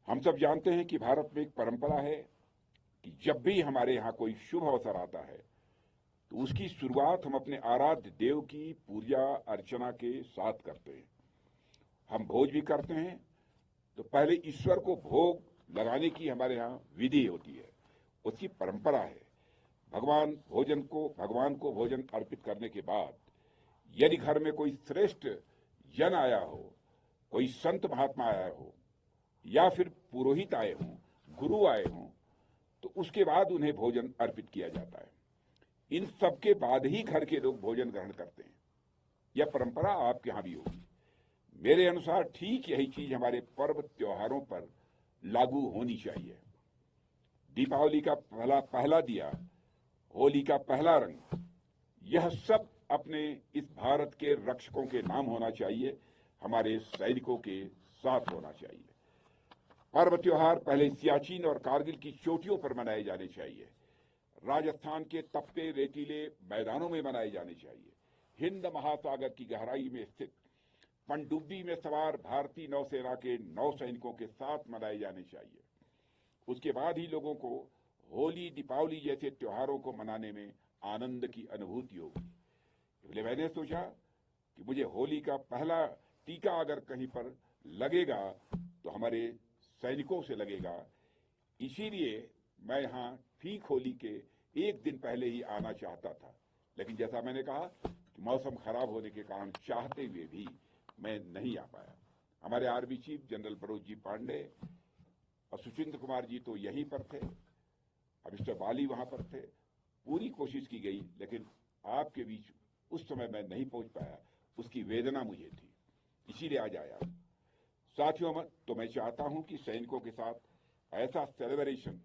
हम सब जानते हैं कि भारत में एक परंपरा है कि जब भी हमारे यहाँ कोई शुभ अवसर आता है तो उसकी शुरुआत हम अपने आराध्य देव की पूजा अर्चना के साथ करते हैं। हम भोज भी करते हैं तो पहले ईश्वर को भोग लगाने की हमारे यहाँ विधि होती है, उसकी परंपरा है। भगवान को भोजन अर्पित करने के बाद यदि घर में कोई श्रेष्ठ जन आया हो, कोई संत महात्मा आया हो या फिर पुरोहित आए हों, गुरु आए हों, तो उसके बाद उन्हें भोजन अर्पित किया जाता है। इन सब के बाद ही घर के लोग भोजन ग्रहण करते हैं। यह परंपरा आपके यहां भी होगी। मेरे अनुसार ठीक यही चीज हमारे पर्व त्योहारों पर लागू होनी चाहिए। दीपावली का पहला दिया, होली का पहला रंग, यह सब अपने इस भारत के रक्षकों के नाम होना चाहिए, हमारे सैनिकों के साथ होना चाहिए। पर्व त्योहार पहले सियाचिन और कारगिल की चोटियों पर मनाए जाने चाहिए, राजस्थान के तपते रेतीले मैदानों में मनाए जाने चाहिए, हिंद महासागर की गहराई में स्थित पनडुब्बी में सवार भारतीय नौसेना के नौसैनिकों के साथ मनाए जाने चाहिए। उसके बाद ही लोगों को होली दीपावली जैसे त्योहारों को मनाने में आनंद की अनुभूति होगी। इसलिए मैंने सोचा कि मुझे होली का पहला टीका अगर कहीं पर लगेगा तो हमारे सैनिकों से लगेगा। इसीलिए मैं यहाँ ठीक होली के एक दिन पहले ही आना चाहता था, लेकिन जैसा मैंने कहा कि मौसम खराब होने के कारण चाहते हुए भी मैं नहीं आ पाया। हमारे army chief general Manoj ji Pandey और सुचिंद्र कुमार जी तो यहीं पर थे, मिस्टर बाली वहां पर थे। पूरी कोशिश की गई, लेकिन आपके बीच उस समय मैं नहीं पहुंच पाया, उसकी वेदना मुझे थी, इसीलिए आज आया। साथियों, तो मैं चाहता हूं कि सैनिकों के साथ ऐसा सेलिब्रेशन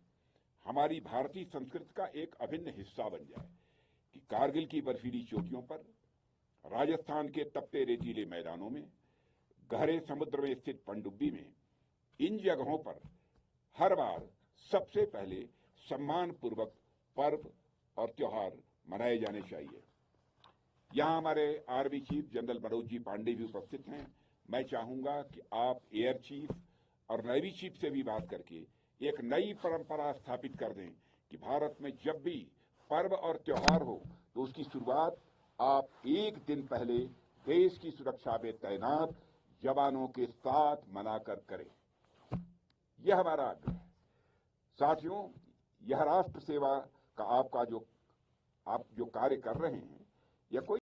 हमारी भारतीय संस्कृति का एक अभिन्न हिस्सा बन जाए कि कारगिल की बर्फीली चोटियों पर, राजस्थान के तपते रेतीले मैदानों में, गहरे समुद्र में स्थित पनडुब्बी में, इन जगहों पर हर बार सबसे पहले सम्मान पूर्वक पर्व और त्योहार मनाए जाने चाहिए। यहां हमारे army chief general Manoj ji Pandey भी उपस्थित हैं। मैं चाहूंगा कि आप एयर चीफ और नेवी चीफ से भी बात करके एक नई परंपरा स्थापित कर दें कि भारत में जब भी पर्व और त्योहार हो तो उसकी शुरुआत आप एक दिन पहले देश की सुरक्षा में तैनात जवानों के साथ मनाकर करें। यह हमारा आग्रह है। साथियों, यह राष्ट्र सेवा का आप जो कार्य कर रहे हैं, यह कोई